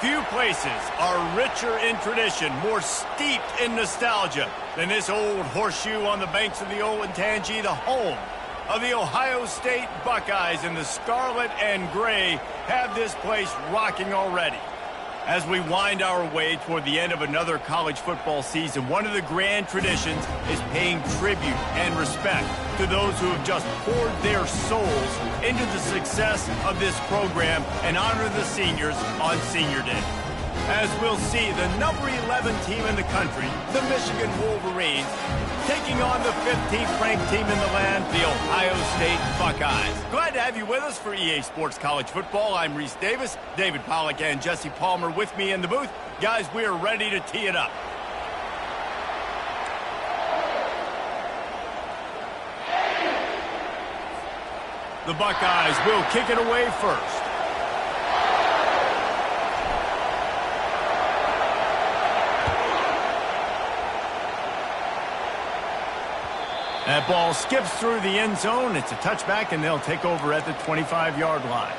Few places are richer in tradition, more steeped in nostalgia than this old horseshoe on the banks of the Olentangy, the home of the Ohio State Buckeyes. And the scarlet and gray have this place rocking already. As we wind our way toward the end of another college football season, one of the grand traditions is paying tribute and respect to those who have just poured their souls into the success of this program and honor the seniors on Senior Day. As we'll see, the number 11 team in the country, the Michigan Wolverines, taking on the 15th ranked team in the land, the Ohio State Buckeyes. Glad to have you with us for EA Sports College Football. I'm Reese Davis, David Pollack and Jesse Palmer with me in the booth. Guys, we are ready to tee it up. The Buckeyes will kick it away first. That ball skips through the end zone. It's a touchback, and they'll take over at the 25-yard line.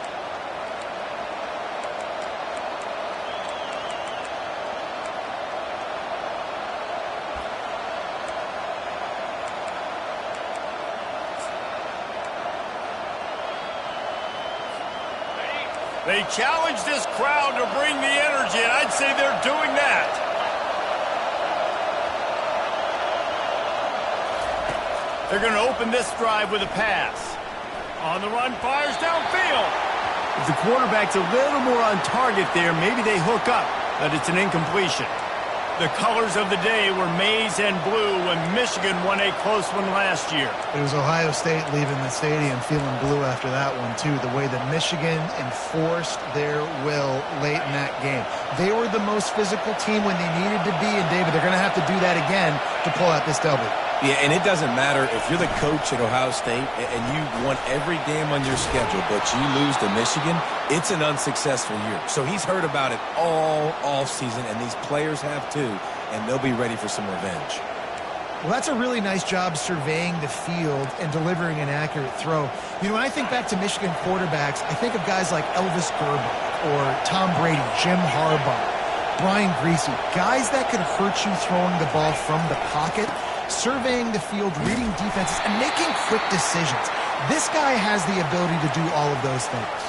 They challenge this crowd to bring the energy, and I'd say they're doing that. They're going to open this drive with a pass. On the run, fires downfield. If the quarterback's a little more on target there, maybe they hook up, but it's an incompletion. The colors of the day were maize and blue when Michigan won a close one last year. It was Ohio State leaving the stadium feeling blue after that one, too. The way that Michigan enforced their will late in that game. They were the most physical team when they needed to be, and David, they're going to have to do that again to pull out this W. Yeah, and it doesn't matter if you're the coach at Ohio State and you won every game on your schedule, but you lose to Michigan, it's an unsuccessful year. So he's heard about it all offseason, and these players have too, and they'll be ready for some revenge. Well, that's a really nice job surveying the field and delivering an accurate throw. You know, when I think back to Michigan quarterbacks, I think of guys like Elvis Grbac or Tom Brady, Jim Harbaugh, Brian Griese, guys that could hurt you throwing the ball from the pocket, surveying the field, reading defenses, and making quick decisions. This guy has the ability to do all of those things.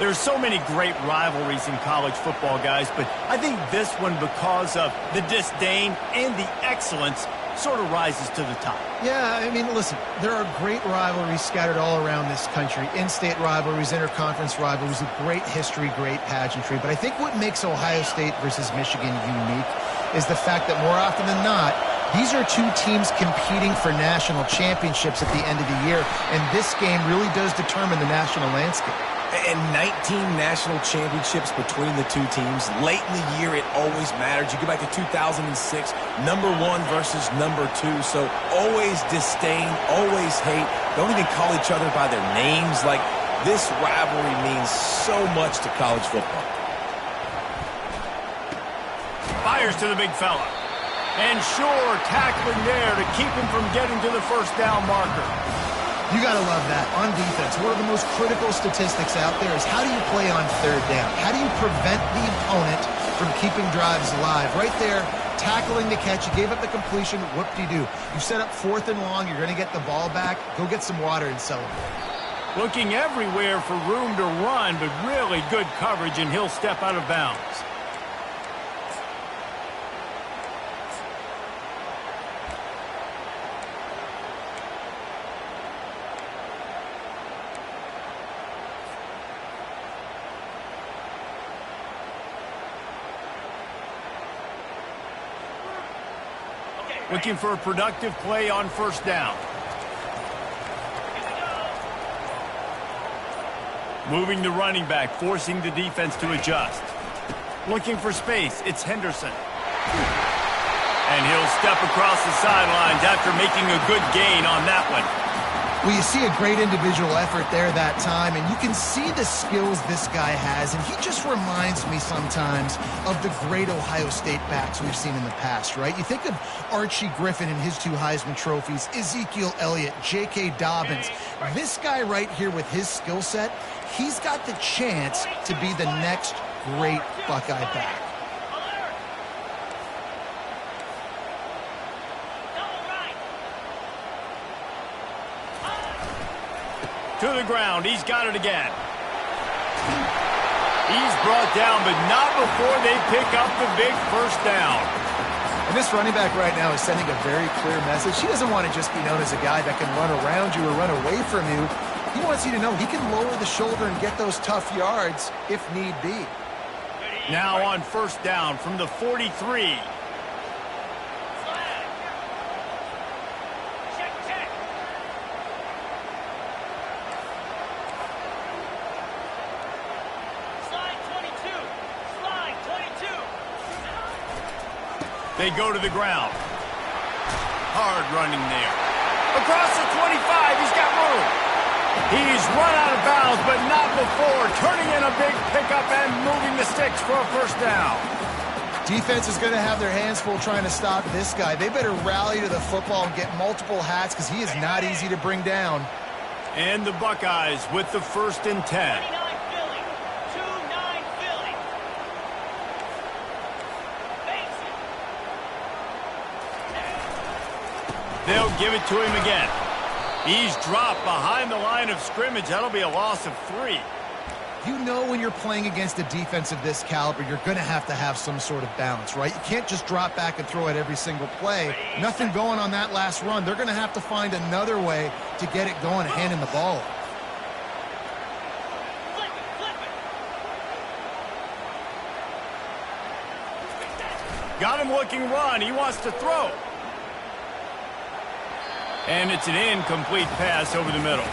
There's so many great rivalries in college football, guys, but I think this one, because of the disdain and the excellence, sort of rises to the top. Yeah, I mean, listen, there are great rivalries scattered all around this country. In-state rivalries, interconference rivalries, with great history, great pageantry. But I think what makes Ohio State versus Michigan unique is the fact that more often than not, these are two teams competing for national championships at the end of the year, and this game really does determine the national landscape. And 19 national championships between the two teams. Late in the year, it always mattered. You go back to 2006, number 1 versus number 2. So always disdain, always hate. Don't even call each other by their names. Like, this rivalry means so much to college football. Fires to the big fella. And sure, tackling there to keep him from getting to the first down marker. You got to love that. On defense, one of the most critical statistics out there is how do you play on third down? How do you prevent the opponent from keeping drives alive? Right there, tackling the catch. You gave up the completion. Whoop-de-doo. You set up 4th and long. You're going to get the ball back. Go get some water and celebrate. Looking everywhere for room to run, but really good coverage, and he'll step out of bounds. Looking for a productive play on first down. Moving the running back, forcing the defense to adjust. Looking for space, it's Henderson. And he'll step across the sidelines after making a good gain on that one. Well, you see a great individual effort there that time, and you can see the skills this guy has, and he just reminds me sometimes of the great Ohio State backs we've seen in the past, right? You think of Archie Griffin and his 2 Heisman trophies, Ezekiel Elliott, J.K. Dobbins. This guy right here with his skill set, he's got the chance to be the next great Buckeye back. To the ground. He's got it again. He's brought down, but not before they pick up the big first down. And this running back right now is sending a very clear message. He doesn't want to just be known as a guy that can run around you or run away from you. He wants you to know he can lower the shoulder and get those tough yards if need be. Now on first down from the 43. They go to the ground. Hard running there. Across the 25, he's got room. He's run out of bounds, but not before. Turning in a big pickup and moving the sticks for a first down. Defense is going to have their hands full trying to stop this guy. They better rally to the football and get multiple hats because he is not easy to bring down. And the Buckeyes with the 1st and 10. They'll give it to him again. He's dropped behind the line of scrimmage. That'll be a loss of 3. You know when you're playing against a defense of this caliber, you're going to have some sort of balance, right? You can't just drop back and throw it every single play. Nothing going on that last run. They're going to have to find another way to get it going, handing the ball off. Got him looking run. He wants to throw. And it's an incomplete pass over the middle.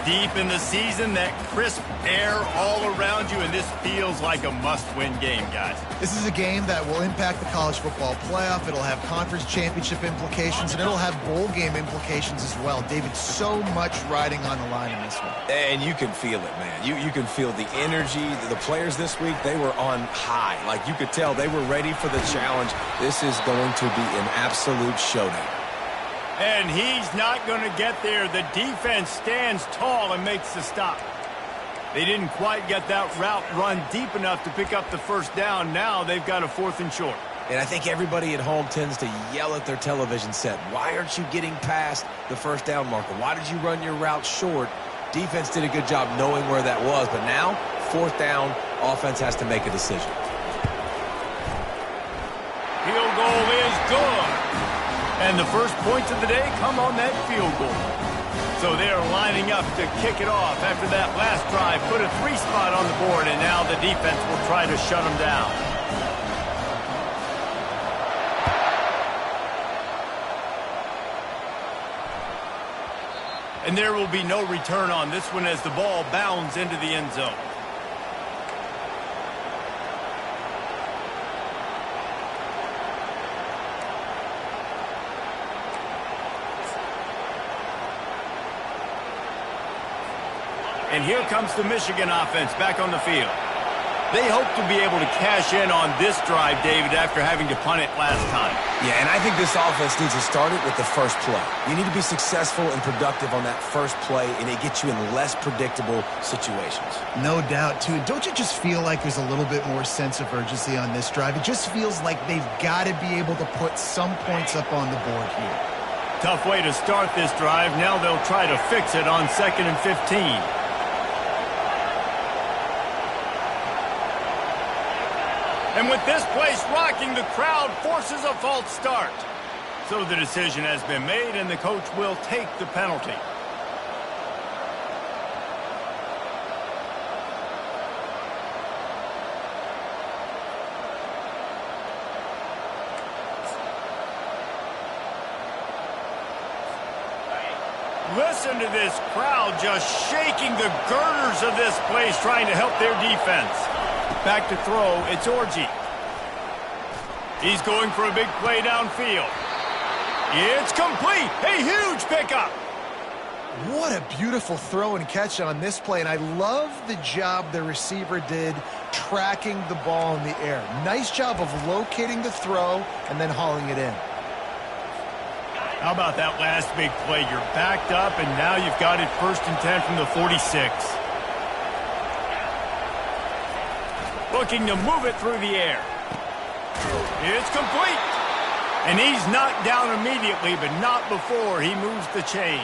Deep in the season, that crisp air all around you, and this feels like a must-win game, guys. This is a game that will impact the college football playoff. It'll have conference championship implications, and it'll have bowl game implications as well. David, so much riding on the line in this one. And you can feel it, man. You can feel the energy. The players this week, they were on high. Like, you could tell they were ready for the challenge. This is going to be an absolute showdown. And he's not going to get there. The defense stands tall and makes the stop. They didn't quite get that route run deep enough to pick up the first down. Now they've got a 4th and short. And I think everybody at home tends to yell at their television set. Why aren't you getting past the first down marker? Why did you run your route short? Defense did a good job knowing where that was. But now, 4th down, offense has to make a decision. Field goal is good. And the first points of the day come on that field goal. So they're lining up to kick it off after that last drive. Put a 3 spot on the board, and now the defense will try to shut them down. And there will be no return on this one as the ball bounds into the end zone. And here comes the Michigan offense back on the field. They hope to be able to cash in on this drive, David, after having to punt it last time. Yeah, and I think this offense needs to start it with the first play. You need to be successful and productive on that first play, and it gets you in less predictable situations. No doubt, too. Don't you just feel like there's a little bit more sense of urgency on this drive? It just feels like they've got to be able to put some points up on the board here. Tough way to start this drive. Now they'll try to fix it on 2nd and 15. And with this place rocking, the crowd forces a false start. So the decision has been made, and the coach will take the penalty. Listen to this crowd just shaking the girders of this place, trying to help their defense. Back to throw, it's Orji. He's going for a big play downfield. It's complete. A huge pickup. What a beautiful throw and catch on this play, and I love the job the receiver did tracking the ball in the air. Nice job of locating the throw and then hauling it in. How about that last big play? You're backed up, and now you've got it 1st and 10 from the 46. looking to move it through the air. It's complete. And he's knocked down immediately, but not before he moves the chains.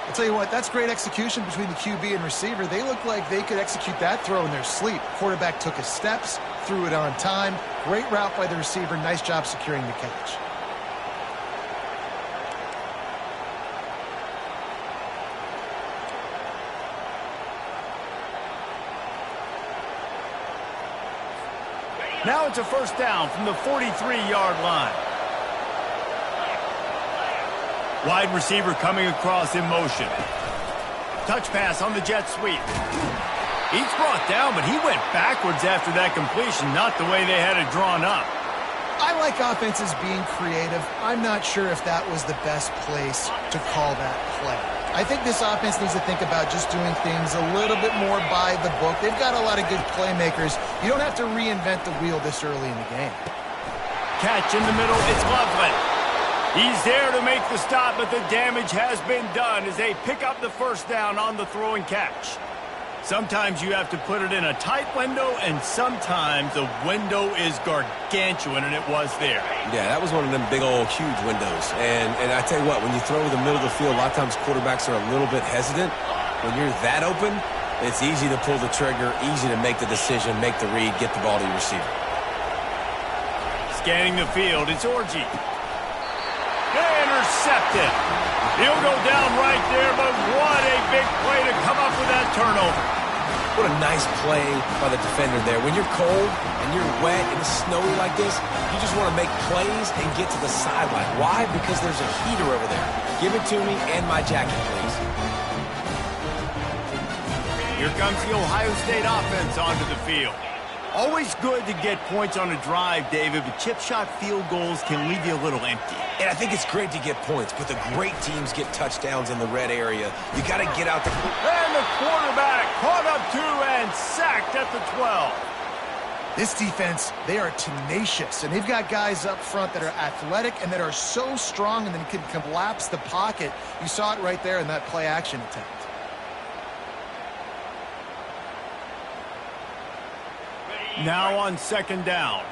I'll tell you what, that's great execution between the QB and receiver. They look like they could execute that throw in their sleep. Quarterback took his steps, threw it on time. Great route by the receiver. Nice job securing the catch. Now it's a first down from the 43-yard line. Wide receiver coming across in motion. Touch pass on the jet sweep. He's brought down, but he went backwards after that completion, not the way they had it drawn up. I like offenses being creative. I'm not sure if that was the best place to call that play. I think this offense needs to think about just doing things a little bit more by the book. They've got a lot of good playmakers. You don't have to reinvent the wheel this early in the game. Catch in the middle, it's Loveland. He's there to make the stop, but the damage has been done as they pick up the first down on the throw and catch. Sometimes you have to put it in a tight window, and sometimes the window is gargantuan, and it was there. Yeah, that was one of them big old huge windows. And I tell you what, when you throw the middle of the field, a lot of times quarterbacks are a little bit hesitant. When you're that open, it's easy to pull the trigger, easy to make the decision, make the read, get the ball to your receiver. Scanning the field, it's Orji. Intercepted. He'll go down right there, but what a big play to come up with that turnover. What a nice play by the defender there. When you're cold and you're wet and it's snowy like this, you just want to make plays and get to the sideline. Why? Because there's a heater over there. Give it to me and my jacket, please. Here comes the Ohio State offense onto the field. Always good to get points on a drive, David, but chip shot field goals can leave you a little empty. And I think it's great to get points, but the great teams get touchdowns in the red area. You got to get out the... And the quarterback caught up to and sacked at the 12. This defense, they are tenacious, and they've got guys up front that are athletic and that are so strong and then can collapse the pocket. You saw it right there in that play-action attempt. Now on second down.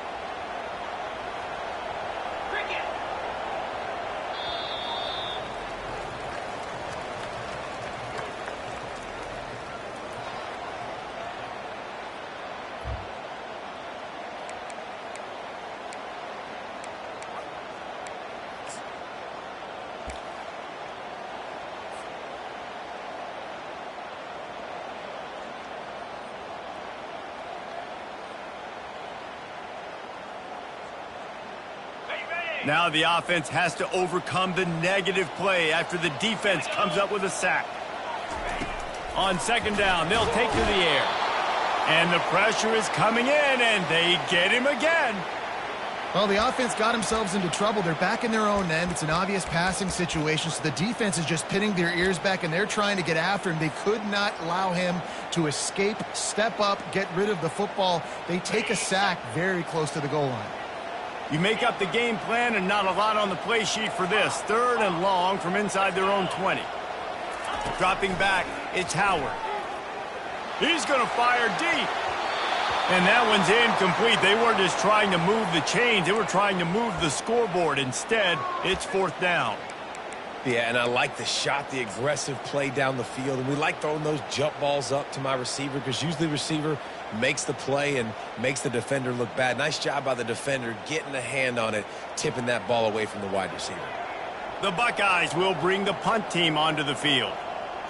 Now the offense has to overcome the negative play after the defense comes up with a sack. On second down, they'll take to the air. And the pressure is coming in, and they get him again. Well, the offense got themselves into trouble. They're back in their own end. It's an obvious passing situation, so the defense is just pinning their ears back, and they're trying to get after him. They could not allow him to escape, step up, get rid of the football. They take a sack very close to the goal line. You make up the game plan and not a lot on the play sheet for this. Third and long from inside their own 20. Dropping back, it's Howard. He's going to fire deep. And that one's incomplete. They weren't just trying to move the chains. They were trying to move the scoreboard. Instead, it's fourth down. Yeah, and I like the shot, the aggressive play down the field. And we like throwing those jump balls up to my receiver because usually the receiver makes the play and makes the defender look bad. Nice job by the defender getting a hand on it, tipping that ball away from the wide receiver. The Buckeyes will bring the punt team onto the field.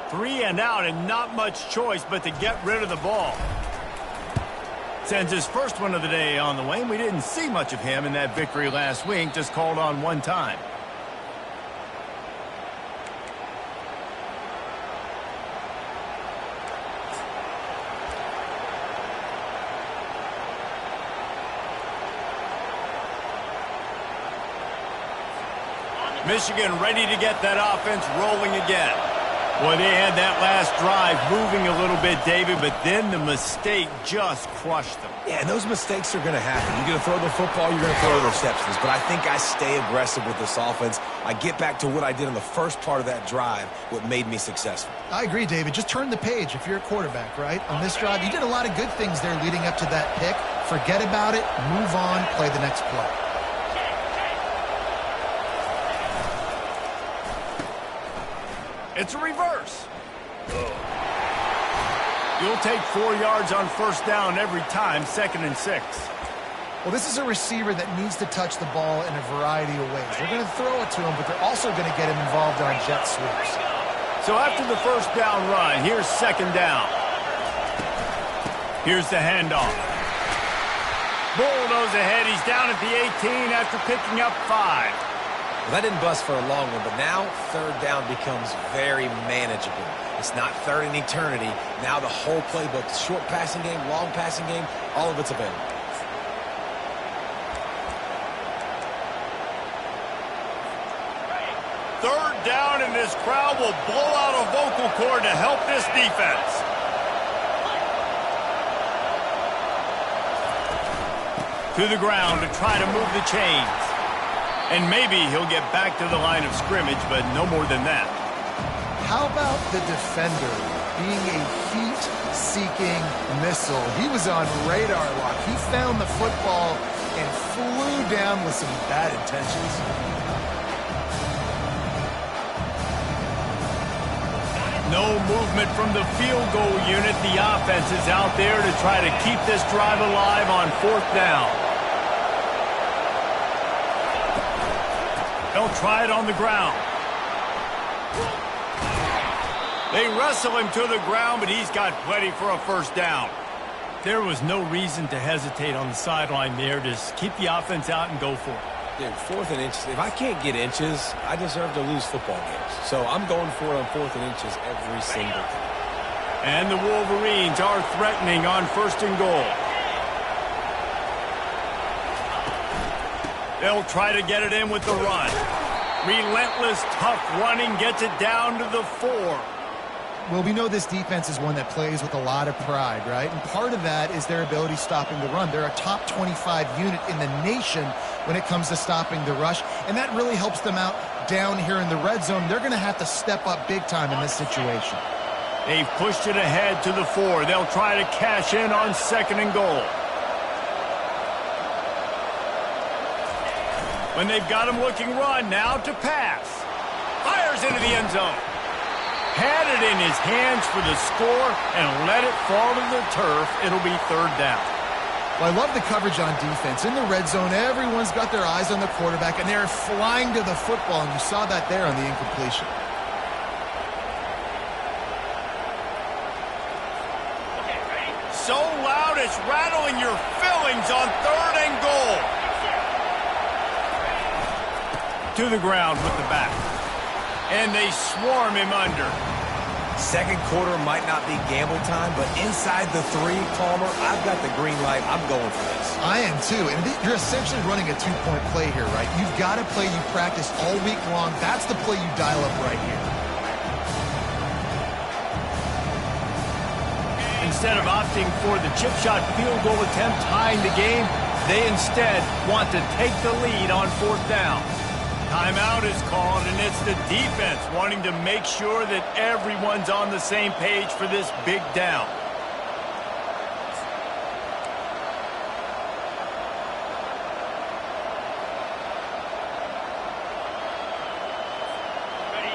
3 and out and not much choice but to get rid of the ball. Sends his first one of the day on the way. We didn't see much of him in that victory last week, just called on one time. Michigan ready to get that offense rolling again. Well, they had that last drive moving a little bit, David, but then the mistake just crushed them. Yeah, and those mistakes are going to happen. You're going to throw the football, you're going to throw interceptions. But I think I stay aggressive with this offense. I get back to what I did in the first part of that drive, what made me successful. I agree, David. Just turn the page if you're a quarterback, right? On this drive, you did a lot of good things there leading up to that pick. Forget about it, move on, play the next play. It's a reverse. You'll take 4 yards on first down every time, 2nd and 6. Well, this is a receiver that needs to touch the ball in a variety of ways. They're going to throw it to him, but they're also going to get him involved on jet sweeps. So after the first down run, here's 2nd down. Here's the handoff. Bulldoze ahead. He's down at the 18 after picking up 5. Well, that didn't bust for a long one, but now 3rd down becomes very manageable. It's not 3rd in eternity. Now the whole playbook, short passing game, long passing game, all of it's available. Third down, and this crowd will blow out a vocal cord to help this defense. To the ground to try to move the chains. And maybe he'll get back to the line of scrimmage, but no more than that. How about the defender being a heat-seeking missile? He was on radar lock. He found the football and flew down with some bad intentions. No movement from the field goal unit. The offense is out there to try to keep this drive alive on 4th down. They'll try it on the ground. They wrestle him to the ground, but he's got plenty for a first down. There was no reason to hesitate on the sideline there. Just keep the offense out and go for it. Dude, 4th and inches. If I can't get inches, I deserve to lose football games. So I'm going for it on 4th and inches every single time. And the Wolverines are threatening on 1st and goal. They'll try to get it in with the run. Relentless, tough running gets it down to the 4. Well, we know this defense is one that plays with a lot of pride, right? And part of that is their ability stopping the run. They're a top 25 unit in the nation when it comes to stopping the rush, and that really helps them out down here in the red zone. They're going to have to step up big time in this situation. They've pushed it ahead to the 4. They'll try to cash in on 2nd and goal. When they've got him looking run, now to pass. Fires into the end zone. Had it in his hands for the score and let it fall to the turf. It'll be 3rd down. Well, I love the coverage on defense. In the red zone, everyone's got their eyes on the quarterback, and they're flying to the football, and you saw that there on the incompletion. So loud it's rattling your fillings on 3rd and goal. To the ground with the back. And they swarm him under. 2nd quarter might not be gamble time, but inside the 3, Palmer, I've got the green light. I'm going for this. I am too. And you're essentially running a 2-point play here, right? You've got a play you practice all week long. That's the play you dial up right here. Instead of opting for the chip shot field goal attempt tying the game, they instead want to take the lead on 4th down. Timeout is called, and it's the defense wanting to make sure that everyone's on the same page for this big down.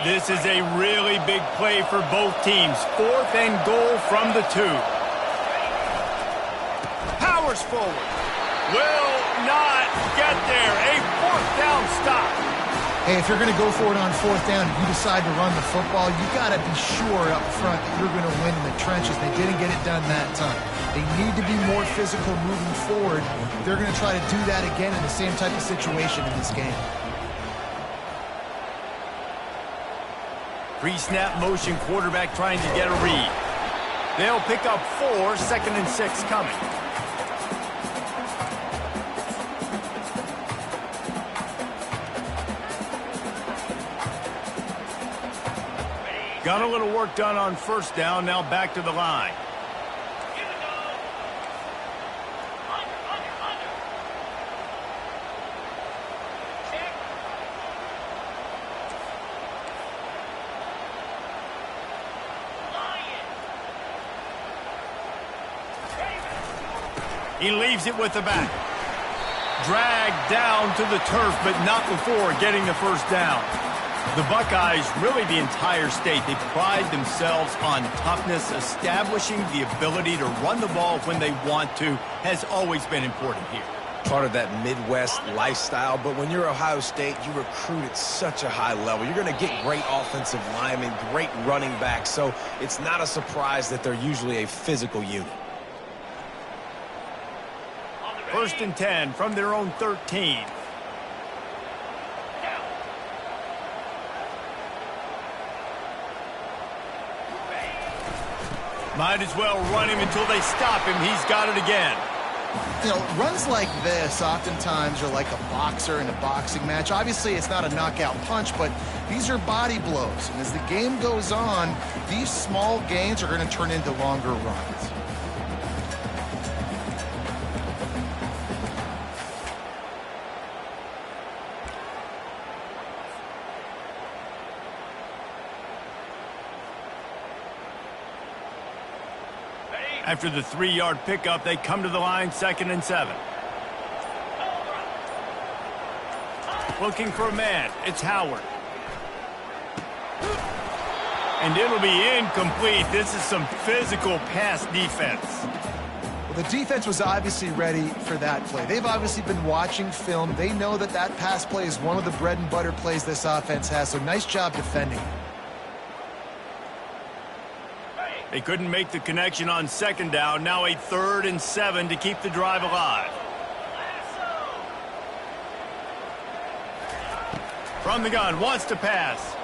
This is a really big play for both teams. 4th and goal from the 2. Powers forward. Will not get there. A 4th down stop. Hey, if you're going to go for it on 4th down and you decide to run the football, you got to be sure up front that you're going to win in the trenches. They didn't get it done that time. They need to be more physical moving forward. They're going to try to do that again in the same type of situation in this game. Pre-snap motion, quarterback trying to get a read. They'll pick up 4, 2nd and 6 coming. Got a little work done on first down. Now back to the line. He leaves it with the back. Dragged down to the turf, but not before getting the first down. The Buckeyes, really the entire state, they pride themselves on toughness. Establishing the ability to run the ball when they want to has always been important here. Part of that Midwest lifestyle, but when you're Ohio State, you recruit at such a high level. You're going to get great offensive linemen, great running backs, so it's not a surprise that they're usually a physical unit. 1st and 10 from their own 13. Might as well run him until they stop him. He's got it again. You know, runs like this oftentimes are like a boxer in a boxing match. Obviously, it's not a knockout punch, but these are body blows. And as the game goes on, these small gains are going to turn into longer runs. After the 3-yard pickup, they come to the line, 2nd and 7. Looking for a man. It's Howard. And it'll be incomplete. This is some physical pass defense. Well, the defense was obviously ready for that play. They've obviously been watching film. They know that that pass play is one of the bread and butter plays this offense has, so nice job defending. They couldn't make the connection on 2nd down. Now a 3rd and 7 to keep the drive alive. From the gun, wants to pass.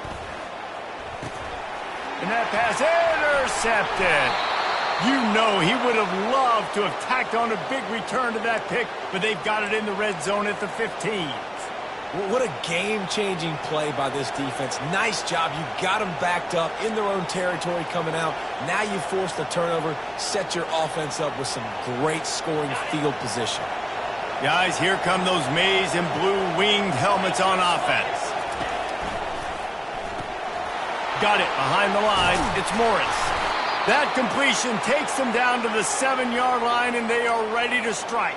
And that pass intercepted. You know he would have loved to have tacked on a big return to that pick, but they've got it in the red zone at the 15. What a game-changing play by this defense. Nice job. You got them backed up in their own territory coming out. Now you force the turnover, set your offense up with some great scoring field position. Guys, here come those maize and blue winged helmets on offense. Got it behind the line. It's Morris. That completion takes them down to the 7-yard line, and they are ready to strike.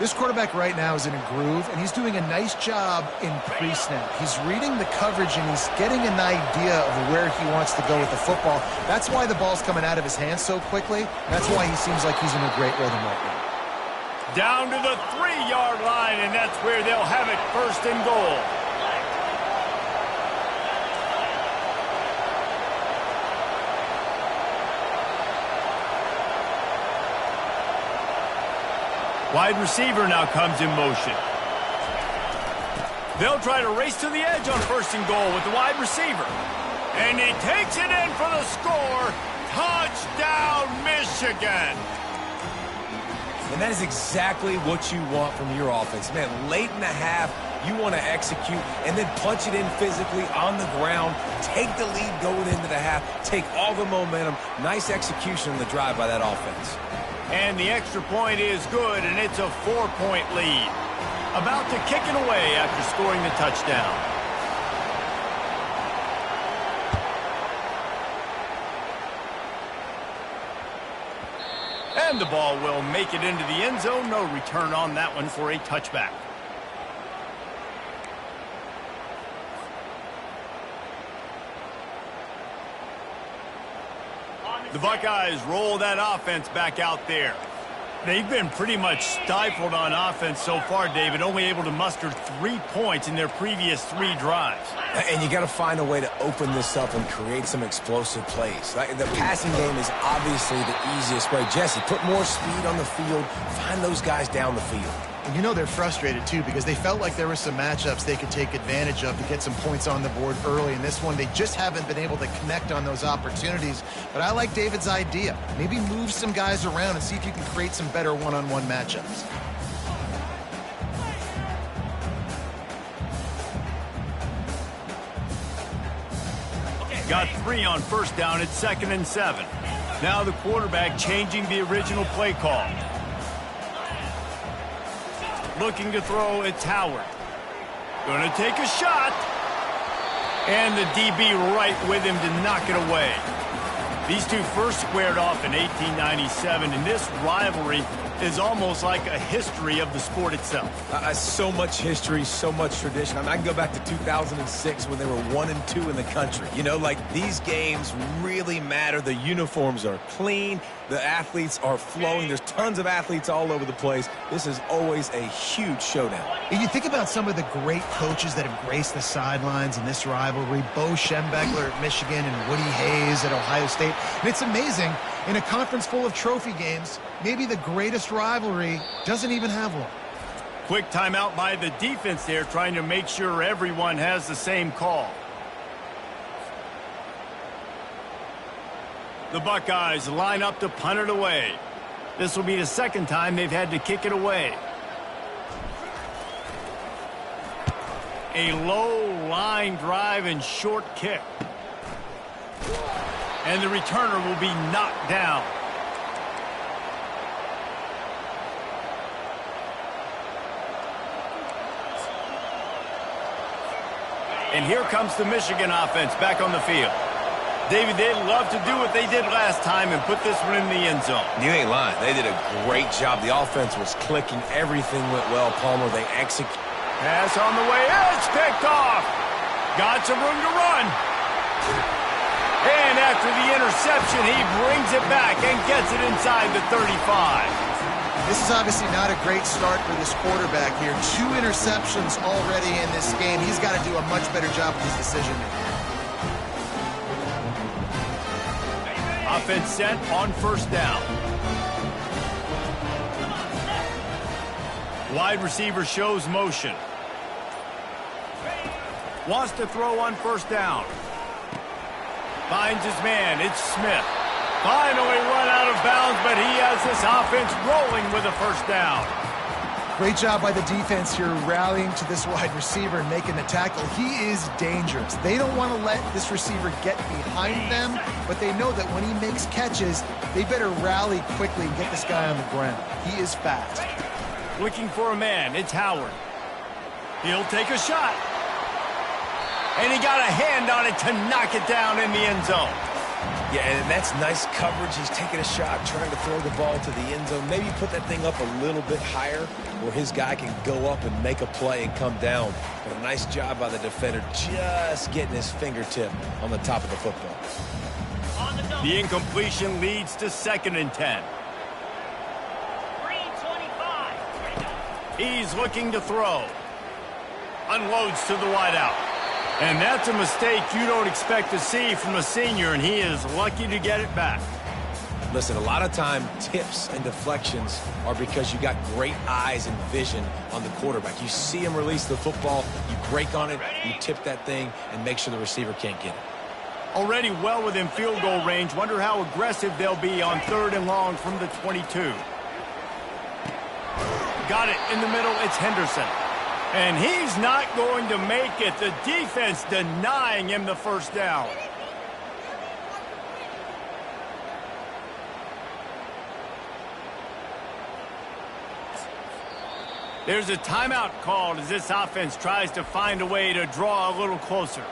This quarterback right now is in a groove, and he's doing a nice job in pre-snap. He's reading the coverage, and he's getting an idea of where he wants to go with the football. That's why the ball's coming out of his hands so quickly. That's why he seems like he's in a great rhythm right now. Down to the 3-yard line, and that's where they'll have it, 1st and goal. Wide receiver now comes in motion. They'll try to race to the edge on 1st and goal with the wide receiver. And he takes it in for the score. Touchdown, Michigan. And that is exactly what you want from your offense. Man, late in the half, you want to execute and then punch it in physically on the ground. Take the lead going into the half. Take all the momentum. Nice execution on the drive by that offense. And the extra point is good, and it's a 4-point lead. About to kick it away after scoring the touchdown. And the ball will make it into the end zone. No return on that one for a touchback. The Buckeyes roll that offense back out there. They've been pretty much stifled on offense so far, David, only able to muster 3 points in their previous 3 drives. And you got to find a way to open this up and create some explosive plays. The passing game is obviously the easiest way. Jesse, put more speed on the field, find those guys down the field. And you know they're frustrated, too, because they felt like there were some matchups they could take advantage of to get some points on the board early. In this one, they just haven't been able to connect on those opportunities. But I like David's idea. Maybe move some guys around and see if you can create some better one-on-one matchups. got 3 on first down at 2nd and 7. Now the quarterback changing the original play call. Looking to throw, it's Howard. Going to take a shot. And the DB right with him to knock it away. These two first squared off in 1897, and this rivalry is almost like a history of the sport itself. So much history, so much tradition. I can go back to 2006 when they were 1-2 in the country. You know, like, these games really matter. The uniforms are clean. The athletes are flowing. There's tons of athletes all over the place. This is always a huge showdown. And you think about some of the great coaches that have graced the sidelines in this rivalry. Bo Schembechler at Michigan and Woody Hayes at Ohio State. And it's amazing, in a conference full of trophy games, maybe the greatest rivalry doesn't even have one. Quick timeout by the defense there, trying to make sure everyone has the same call. The Buckeyes line up to punt it away. This will be the second time they've had to kick it away. A low line drive and short kick. And the returner will be knocked down. And here comes the Michigan offense back on the field. David, they'd love to do what they did last time and put this one in the end zone. You ain't lying. They did a great job. The offense was clicking. Everything went well. Palmer, they executed. Pass on the way. It's picked off. Got some room to run. And after the interception, he brings it back and gets it inside the 35. This is obviously not a great start for this quarterback here. 2 interceptions already in this game. He's got to do a much better job with his decision-making. Offense set on first down. Wide receiver shows motion. Wants to throw on first down. Finds his man. It's Smith. Finally run out of bounds, but he has this offense rolling with a first down. Great job by the defense here, rallying to this wide receiver and making the tackle. He is dangerous. They don't want to let this receiver get behind them, but they know that when he makes catches, they better rally quickly and get this guy on the ground. He is fast. Looking for a man. It's Howard. He'll take a shot. And he got a hand on it to knock it down in the end zone. Yeah, and that's nice coverage. He's taking a shot, trying to throw the ball to the end zone. Maybe put that thing up a little bit higher where his guy can go up and make a play and come down. But a nice job by the defender just getting his fingertip on the top of the football. The incompletion leads to 2nd and 10. 325. He's looking to throw. Unloads to the wideout. And that's a mistake you don't expect to see from a senior, and he is lucky to get it back. Listen, a lot of time, tips and deflections are because you got great eyes and vision on the quarterback. You see him release the football, you break on it, you tip that thing, and make sure the receiver can't get it. Already well within field goal range. Wonder how aggressive they'll be on 3rd and long from the 22. Got it in the middle. It's Henderson. And he's not going to make it. The defense denying him the first down. There's a timeout called as this offense tries to find a way to draw a little closer.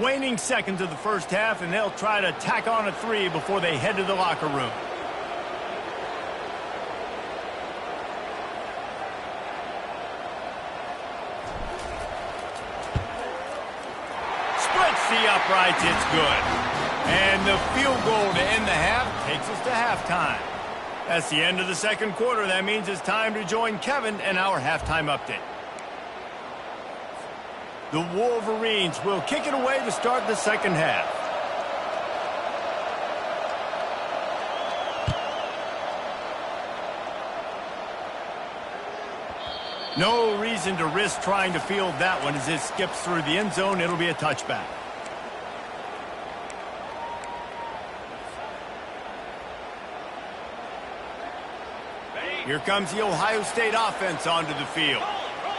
Waning seconds of the first half, and they'll try to tack on a 3 before they head to the locker room. The uprights, it's good. And the field goal to end the half takes us to halftime. That's the end of the second quarter. That means it's time to join Kevin in our halftime update. The Wolverines will kick it away to start the second half. No reason to risk trying to field that one as it skips through the end zone. It'll be a touchback. Here comes the Ohio State offense onto the field.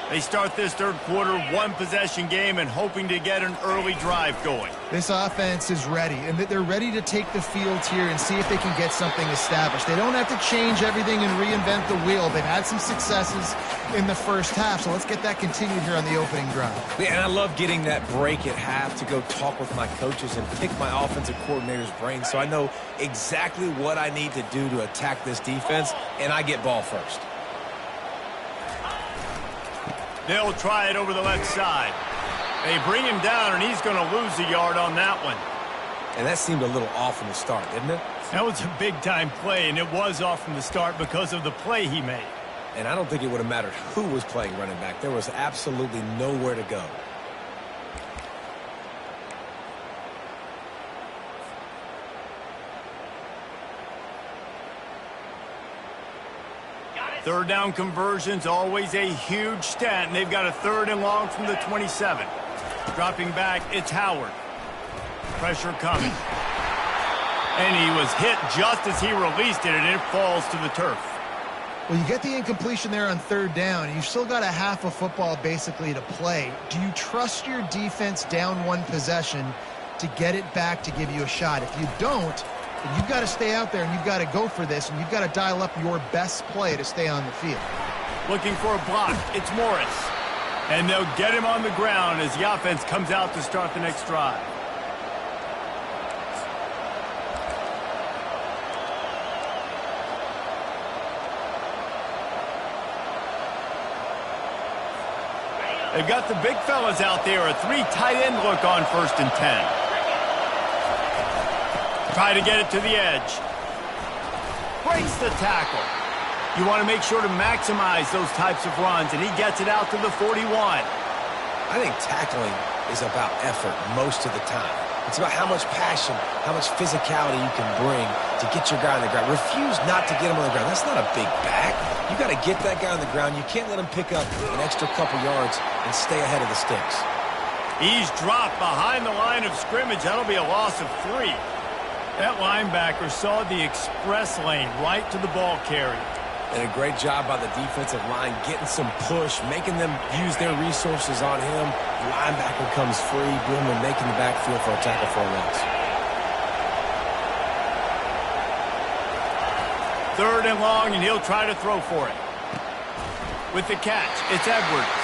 They start this third quarter, one-possession game, and hoping to get an early drive going. This offense is ready, and they're ready to take the field here and see if they can get something established. They don't have to change everything and reinvent the wheel. They've had some successes in the first half, so let's get that continued here on the opening drive. Yeah, and I love getting that break at half to go talk with my coaches and pick my offensive coordinator's brain so I know exactly what I need to do to attack this defense, and I get ball first. They'll try it over the left side. They bring him down, and he's going to lose a yard on that one. And that seemed a little off from the start, didn't it? That was a big-time play, and it was off from the start because of the play he made. And I don't think it would have mattered who was playing running back. There was absolutely nowhere to go. Third down conversions, always a huge stat, and they've got a 3rd and long from the 27. Dropping back, it's Howard. Pressure coming. And he was hit just as he released it, and it falls to the turf. Well, you get the incompletion there on 3rd down. You've still got a half of football basically to play. Do you trust your defense down one possession to get it back to give you a shot? If you don't, then you've got to stay out there and you've got to go for this, and you've got to dial up your best play to stay on the field. Looking for a block. It's Morris. And they'll get him on the ground as the offense comes out to start the next drive. They've got the big fellas out there. A 3 tight end look on 1st and 10. Try to get it to the edge. Breaks the tackle. You want to make sure to maximize those types of runs, and he gets it out to the 41. I think tackling is about effort most of the time. It's about how much passion, how much physicality you can bring to get your guy on the ground. Refuse not to get him on the ground. That's not a big back. You got to get that guy on the ground. You can't let him pick up an extra couple yards and stay ahead of the sticks. He's dropped behind the line of scrimmage. That'll be a loss of 3. That linebacker saw the express lane right to the ball carrier. And a great job by the defensive line getting some push, making them use their resources on him. The linebacker comes free, boom, and making the backfield for a tackle for a loss. 3rd and long, and he'll try to throw for it. With the catch, it's Edwards.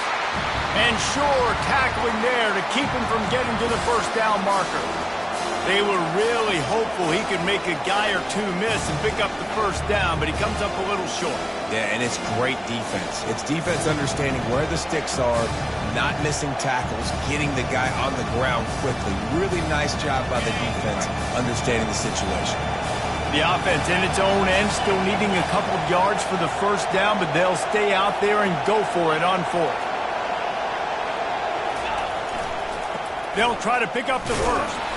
And Shore tackling there to keep him from getting to the 1st down marker. They were really hopeful he could make a guy or two miss and pick up the 1st down, but he comes up a little short. Yeah, and it's great defense. It's defense understanding where the sticks are, not missing tackles, getting the guy on the ground quickly. Really nice job by the defense understanding the situation. The offense in its own end still needing a couple of yards for the 1st down, but they'll stay out there and go for it on 4th. They'll try to pick up the 1st.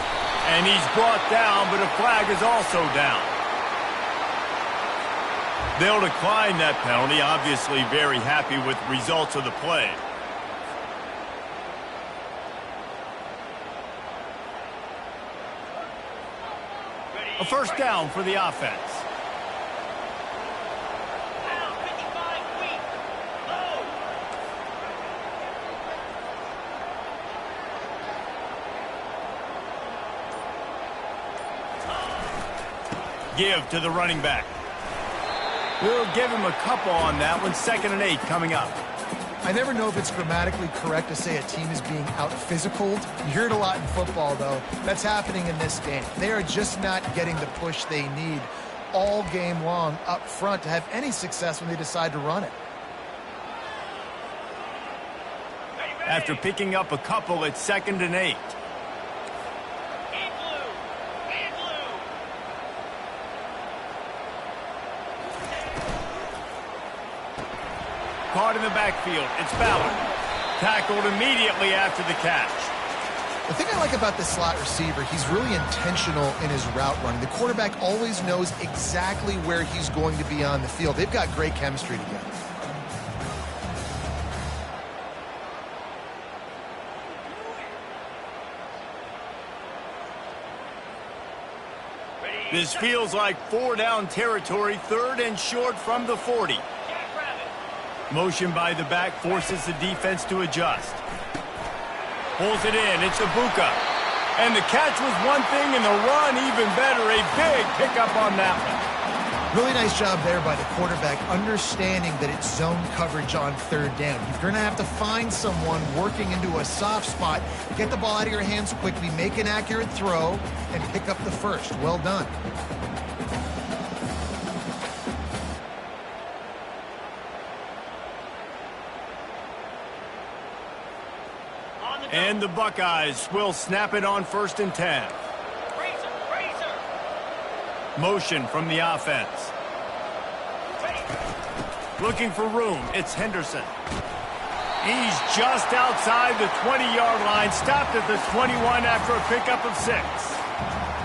And he's brought down, but a flag is also down. They'll decline that penalty, obviously very happy with the results of the play. A 1st down for the offense. Give to the running back. We'll give him a couple on that one. 2nd and 8 coming up. I never know if it's grammatically correct to say a team is being out-physicaled. You hear it a lot in football, though. That's happening in this game. They are just not getting the push they need all game long up front to have any success when they decide to run it. After picking up a couple, it's 2nd and 8. Caught in the backfield. It's Ballard. Tackled immediately after the catch. The thing I like about this slot receiver, he's really intentional in his route running. The quarterback always knows exactly where he's going to be on the field. They've got great chemistry together. This feels like 4 down territory, 3rd and short from the 40. Motion by the back forces the defense to adjust. Pulls it in. It's Ibuka. And the catch was one thing, and the run even better. A big pickup on that one. Really nice job there by the quarterback, understanding that it's zone coverage on third down. You're going to have to find someone working into a soft spot, get the ball out of your hands quickly, make an accurate throw, and pick up the first. Well done. And the Buckeyes will snap it on 1st and 10. Motion from the offense. Looking for room. It's Henderson. He's just outside the 20-yard line. Stopped at the 21 after a pickup of 6.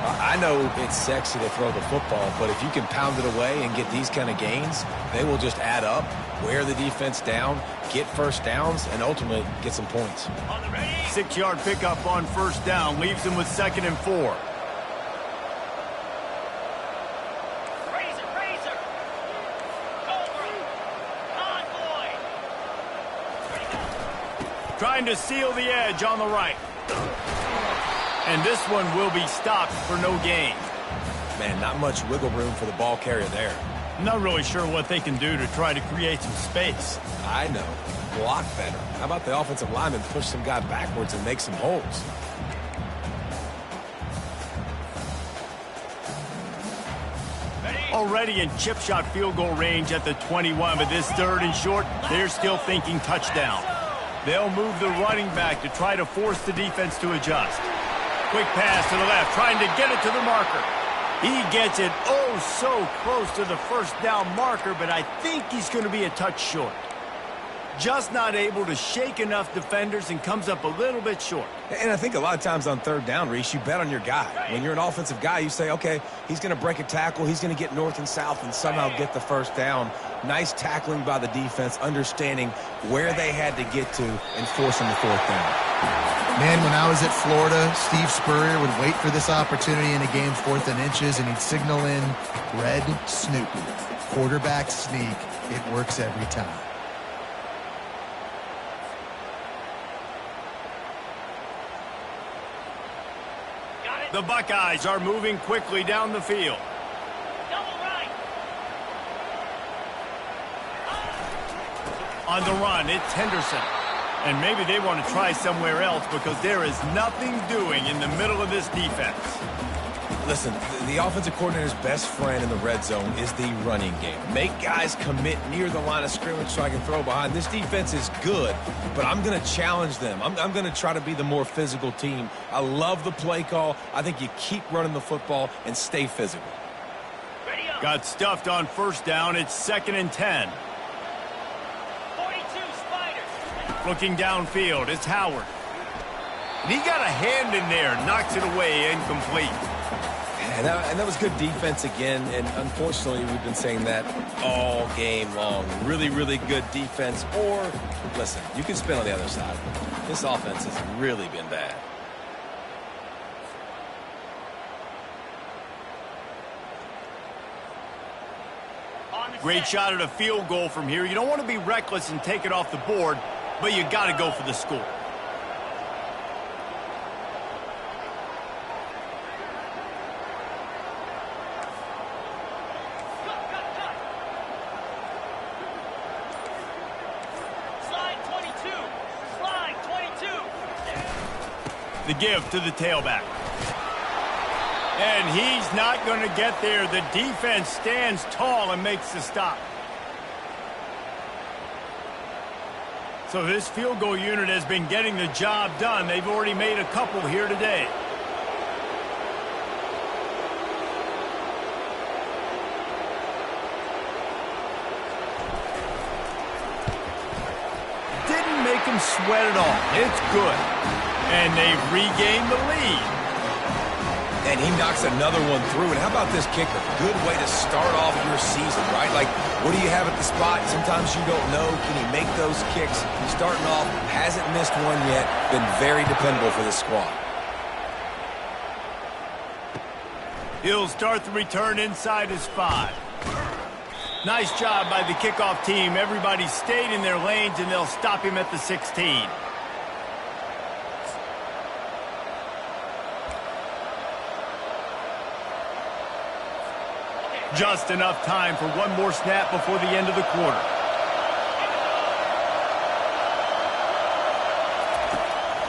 I know it's sexy to throw the football, but if you can pound it away and get these kind of gains, they will just add up, wear the defense down, get first downs, and ultimately get some points. 6-yard pickup on 1st down leaves them with 2nd and 4. Trying to seal the edge on the right. And this one will be stopped for no gain. Man, not much wiggle room for the ball carrier there. Not really sure what they can do to try to create some space. I know. Block better. How about the offensive lineman push some guy backwards and make some holes? Already in chip shot field goal range at the 21, but this 3rd and short, they're still thinking touchdown. They'll move the running back to try to force the defense to adjust. Quick pass to the left, trying to get it to the marker. He gets it oh so close to the 1st down marker, but I think he's going to be a touch short. Just not able to shake enough defenders and comes up a little bit short. And I think a lot of times on 3rd down, Reese, you bet on your guy. When you're an offensive guy, you say, okay, he's going to break a tackle, he's going to get north and south and somehow get the 1st down. Nice tackling by the defense, understanding where they had to get to and forcing the 4th down. Man, when I was at Florida, Steve Spurrier would wait for this opportunity in a game 4th and inches, and he'd signal in red Snoopy. Quarterback sneak. It works every time. The Buckeyes are moving quickly down the field. On the run, it's Henderson. And maybe they want to try somewhere else because there is nothing doing in the middle of this defense. Listen, the offensive coordinator's best friend in the red zone is the running game. Make guys commit near the line of scrimmage so I can throw behind. This defense is good, but I'm going to challenge them. I'm going to try to be the more physical team. I love the play call. I think you keep running the football and stay physical. Got stuffed on 1st down. It's 2nd and 10. 42 Spiders. Looking downfield, it's Howard. And he got a hand in there, knocks it away, incomplete. And that was good defense again, and unfortunately we've been saying that all game long. Really, really good defense, or, listen, you can spin on the other side. This offense has really been bad. Great shot at a field goal from here. You don't want to be reckless and take it off the board, but you got to go for the score. The give to the tailback. And he's not going to get there. The defense stands tall and makes the stop. So this field goal unit has been getting the job done. They've already made a couple here today. Didn't make him sweat at all. It's good. And they've regained the lead. And he knocks another one through. And how about this kicker? Good way to start off your season, right? Like, what do you have at the spot? Sometimes you don't know. Can he make those kicks? Starting off, hasn't missed one yet. Been very dependable for this squad. He'll start the return inside his 5. Nice job by the kickoff team. Everybody stayed in their lanes, and they'll stop him at the 16. Just enough time for one more snap before the end of the quarter.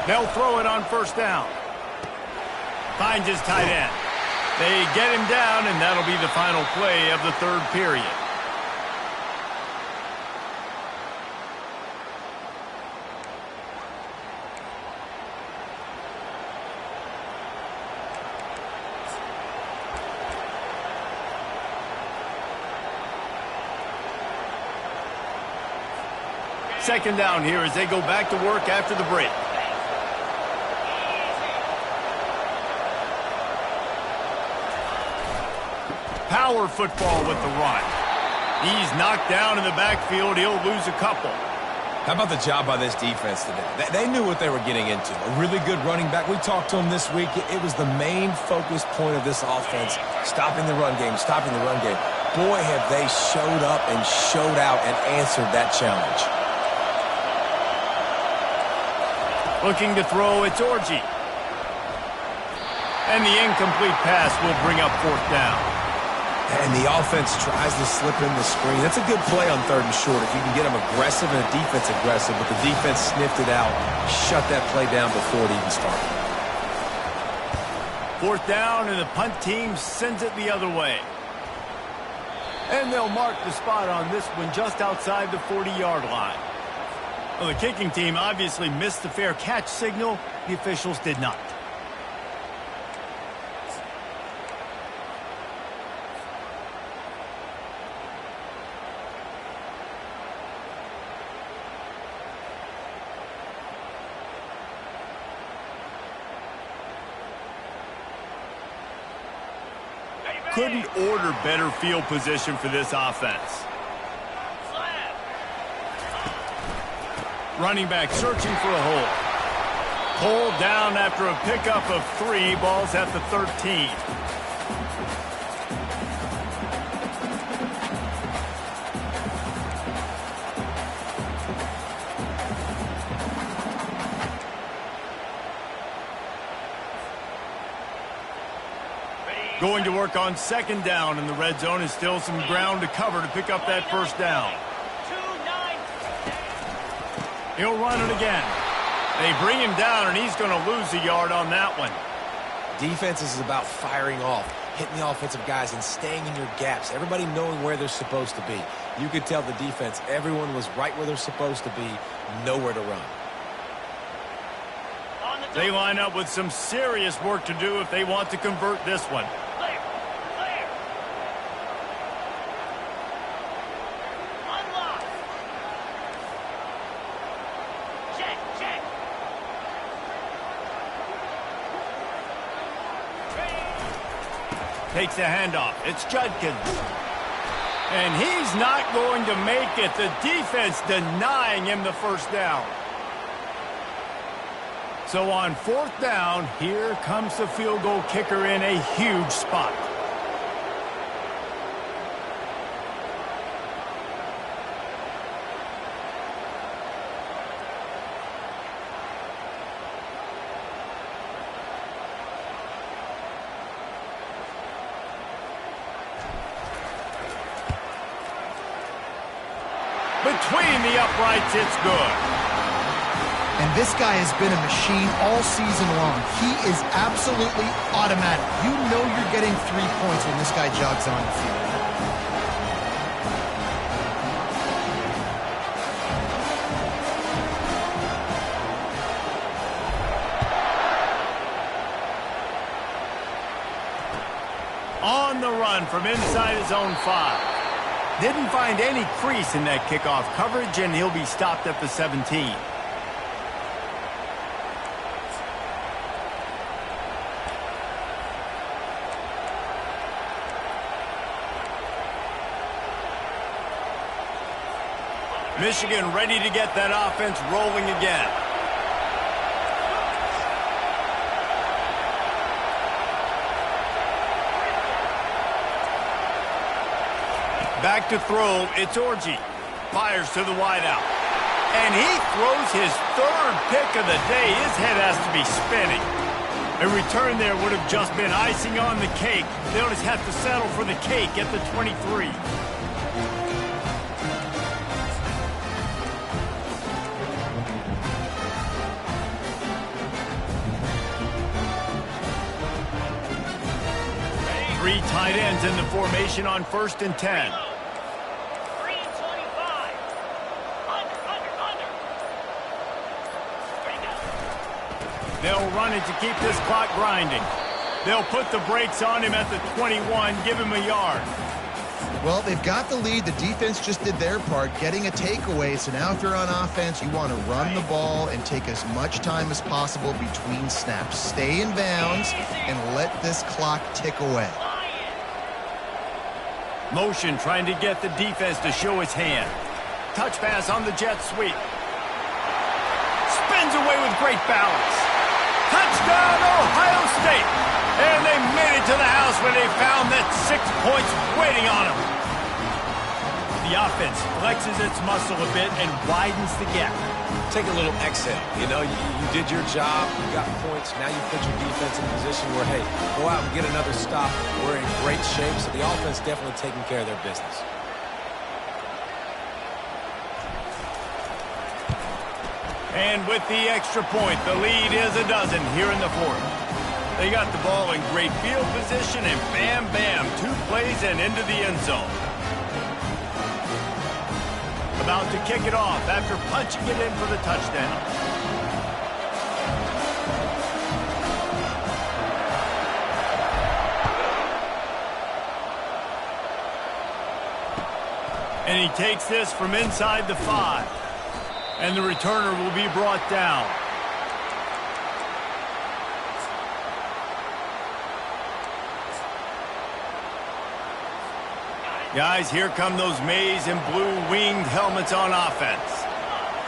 They'll throw it on first down. Finds his tight end. They get him down, and that'll be the final play of the third period. Second down here as they go back to work after the break. Power football with the run. He's knocked down in the backfield. He'll lose a couple. How about the job by this defense today? They knew what they were getting into. A really good running back. We talked to him this week. It was the main focus point of this offense, stopping the run game, stopping the run game. Boy, have they showed up and showed out and answered that challenge. Looking to throw, it's Orji. And the incomplete pass will bring up fourth down. And the offense tries to slip in the screen. That's a good play on third and short if you can get them aggressive and the defense aggressive, but the defense sniffed it out, shut that play down before it even started. Fourth down, and the punt team sends it the other way. And they'll mark the spot on this one just outside the 40-yard line. Well, the kicking team obviously missed the fair catch signal. The officials did not. Couldn't order better field position for this offense. Running back searching for a hole. Pulled down after a pickup of 3. Ball's at the 13. Going to work on second down in the red zone, is still some ground to cover to pick up that first down. He'll run it again. They bring him down, and he's going to lose a yard on that one. Defense is about firing off, hitting the offensive guys and staying in your gaps, everybody knowing where they're supposed to be. You could tell the defense, everyone was right where they're supposed to be, nowhere to run. They line up with some serious work to do if they want to convert this one. Takes the handoff. It's Judkins. And he's not going to make it. The defense denying him the first down. So on fourth down, here comes the field goal kicker in a huge spot. Between the uprights, it's good. And this guy has been a machine all season long. He is absolutely automatic. You know you're getting 3 points when this guy jogs on the field. On the run from inside his own 5. Didn't find any crease in that kickoff coverage, and he'll be stopped at the 17. Michigan ready to get that offense rolling again. Back to throw, it's Orji. Fires to the wideout. And he throws his third pick of the day. His head has to be spinning. A return there would have just been icing on the cake. They'll just have to settle for the cake at the 23. Three tight ends in the formation on 1st and 10. 325. Under. They'll run it to keep this clock grinding. They'll put the brakes on him at the 21, give him a yard. Well, they've got the lead. The defense just did their part, getting a takeaway. So now if you're on offense, you want to run the ball and take as much time as possible between snaps. Stay in bounds and let this clock tick away. Motion trying to get the defense to show his hand. Touch pass on the jet sweep. Spins away with great balance. Touchdown, Ohio State! And they made it to the house where they found that 6 points waiting on them. The offense flexes its muscle a bit and widens the gap. Take a little exhale. You know, you did your job. You got points. Now you put your defense in a position where, hey, go out and get another stop. We're in great shape, so the offense definitely taking care of their business. And with the extra point, the lead is a dozen here in the 4th. They got the ball in great field position, and bam, bam, 2 plays and into the end zone. About to kick it off after punching it in for the touchdown. And he takes this from inside the 5. And the returner will be brought down. Guys, here come those maize and blue winged helmets on offense.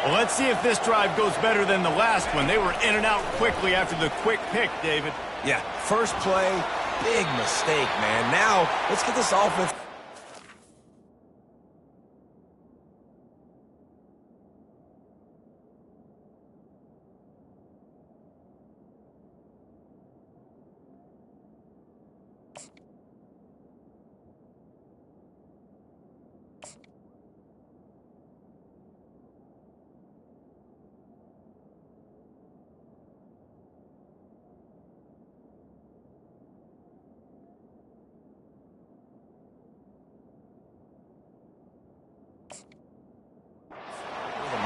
Well, let's see if this drive goes better than the last one. They were in and out quickly after the quick pick, David. Yeah, first play, big mistake, man. Now, let's get this offense.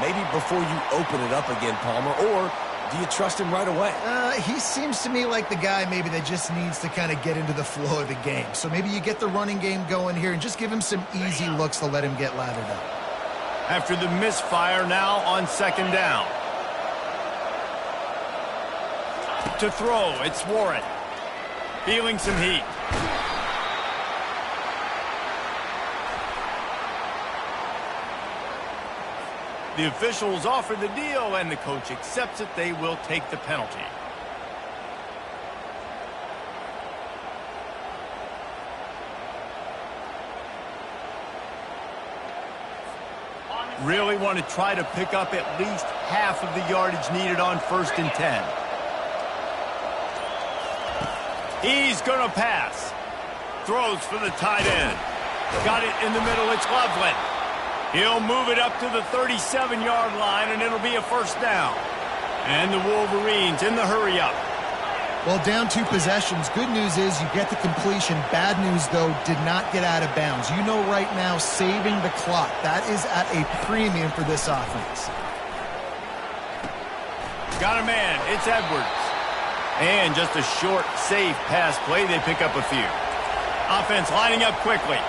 Maybe before you open it up again, Palmer, or do you trust him right away? He seems to me like the guy maybe that just needs to kind of get into the flow of the game. So maybe you get the running game going here and just give him some easy looks to let him get lathered up. After the misfire, now on 2nd down. To throw, it's Warren. Feeling some heat. The officials offer the deal, and the coach accepts it. They will take the penalty. Really want to try to pick up at least half of the yardage needed on 1st and 10. He's going to pass. Throws for the tight end. Got it in the middle. It's Loveland. He'll move it up to the 37-yard line, and it'll be a 1st down. And the Wolverines in the hurry-up. Well, down 2 possessions. Good news is you get the completion. Bad news, though, did not get out of bounds. You know right now, saving the clock. That is at a premium for this offense. Got a man. It's Edwards. And just a short, safe pass play. They pick up a few. Offense lining up quickly.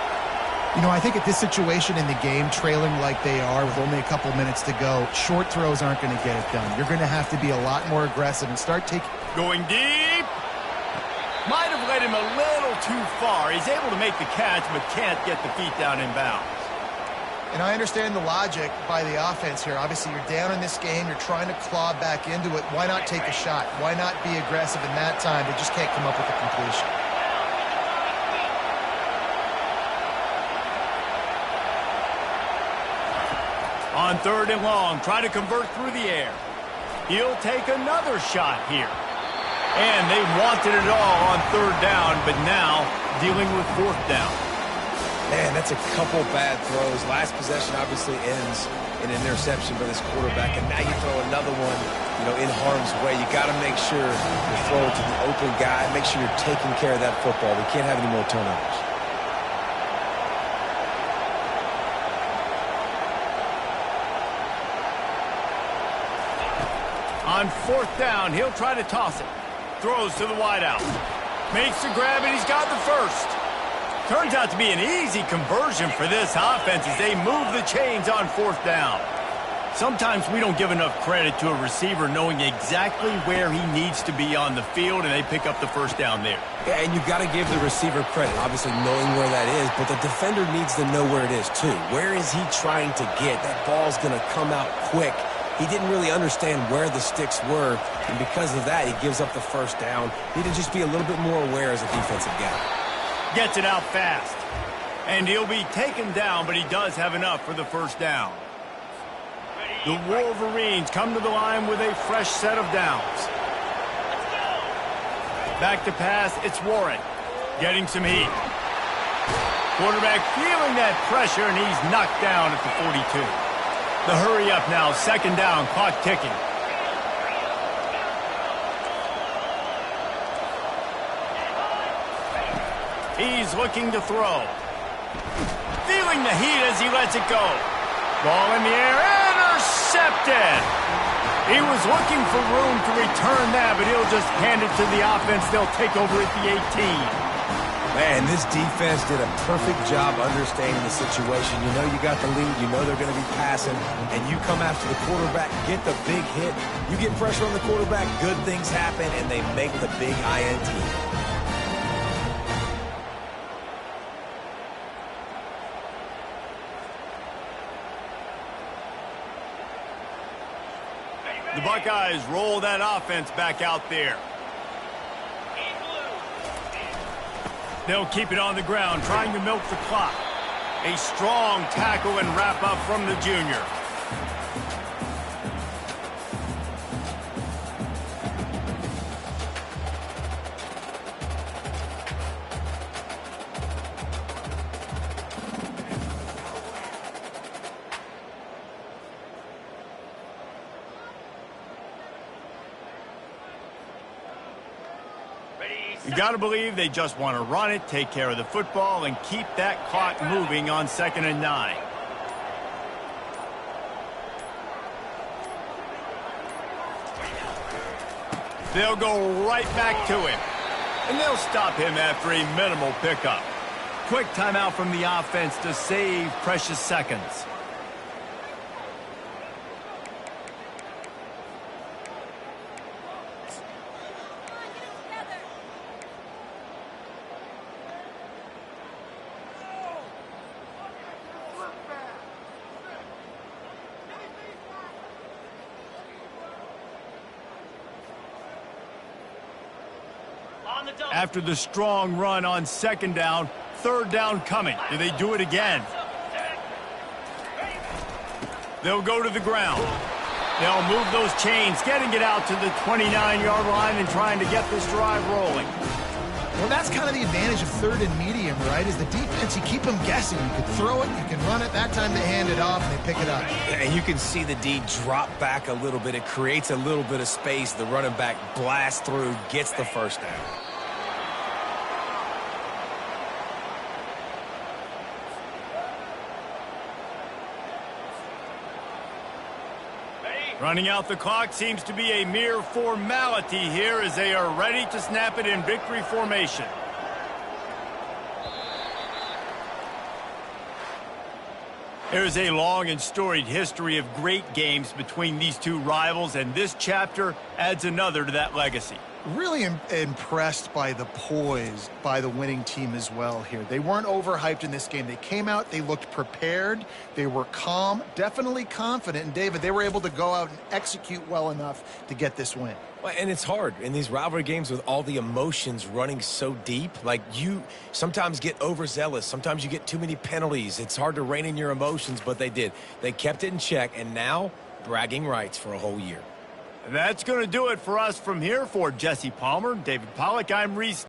You know, I think at this situation in the game, trailing like they are with only a couple minutes to go, short throws aren't going to get it done. You're going to have to be a lot more aggressive and start taking... Going deep. Might have led him a little too far. He's able to make the catch, but can't get the feet down in bounds. And I understand the logic by the offense here. Obviously, you're down in this game. You're trying to claw back into it. Why not take a shot? Why not be aggressive in that time? They just can't come up with a completion. On 3rd and long, try to convert through the air. He'll take another shot here. And they wanted it all on 3rd down, but now dealing with 4th down. Man, that's a couple bad throws. Last possession obviously ends in an interception for this quarterback, and now you throw another one, in harm's way. You got to make sure you throw it to the open guy. Make sure you're taking care of that football. We can't have any more turnovers. On 4th down, he'll try to toss it. Throws to the wideout. Makes the grab, and he's got the first. Turns out to be an easy conversion for this offense as they move the chains on 4th down. Sometimes we don't give enough credit to a receiver knowing exactly where he needs to be on the field, and they pick up the 1st down there. Yeah, and you've got to give the receiver credit, obviously knowing where that is, but the defender needs to know where it is too. Where is he trying to get? That ball's going to come out quick. He didn't really understand where the sticks were, and because of that, he gives up the 1st down. He needed to just be a little bit more aware as a defensive guy. Gets it out fast. And he'll be taken down, but he does have enough for the 1st down. The Wolverines come to the line with a fresh set of downs. Back to pass, it's Warren. Getting some heat. Quarterback feeling that pressure, and he's knocked down at the 42. The hurry up now, 2nd down, clock ticking. He's looking to throw. Feeling the heat as he lets it go. Ball in the air, intercepted. He was looking for room to return that, but he'll just hand it to the offense. They'll take over at the 18. Man, this defense did a perfect job understanding the situation. You know you got the lead. You know they're going to be passing. And you come after the quarterback, get the big hit. You get pressure on the quarterback, good things happen, and they make the big INT. The Buckeyes roll that offense back out there. They'll keep it on the ground, trying to milk the clock. A strong tackle and wrap up from the junior. You got to believe they just want to run it, take care of the football, and keep that clock moving on 2nd and 9. They'll go right back to him, and they'll stop him after a minimal pickup. Quick timeout from the offense to save precious seconds. After the strong run on 2nd down, 3rd down coming. Do they do it again? They'll go to the ground. They'll move those chains, getting it out to the 29-yard line and trying to get this drive rolling. Well, that's kind of the advantage of 3rd and medium, right? Is the defense, you keep them guessing. You can throw it, you can run it. That time they hand it off and they pick it up. And you can see the D drop back a little bit. It creates a little bit of space. The running back blasts through, gets the 1st down. Running out the clock seems to be a mere formality here as they are ready to snap it in victory formation. There is a long and storied history of great games between these two rivals, and this chapter adds another to that legacy. Really impressed by the poise by the winning team as well here. They weren't overhyped in this game. They came out, they looked prepared, they were calm, definitely confident. And David, they were able to go out and execute well enough to get this win. Well, and it's hard in these rivalry games with all the emotions running so deep. Like, you sometimes get overzealous. Sometimes you get too many penalties. It's hard to rein in your emotions, but they did. They kept it in check, and now bragging rights for a whole year. That's going to do it for us from here. For Jesse Palmer, David Pollack, I'm Reese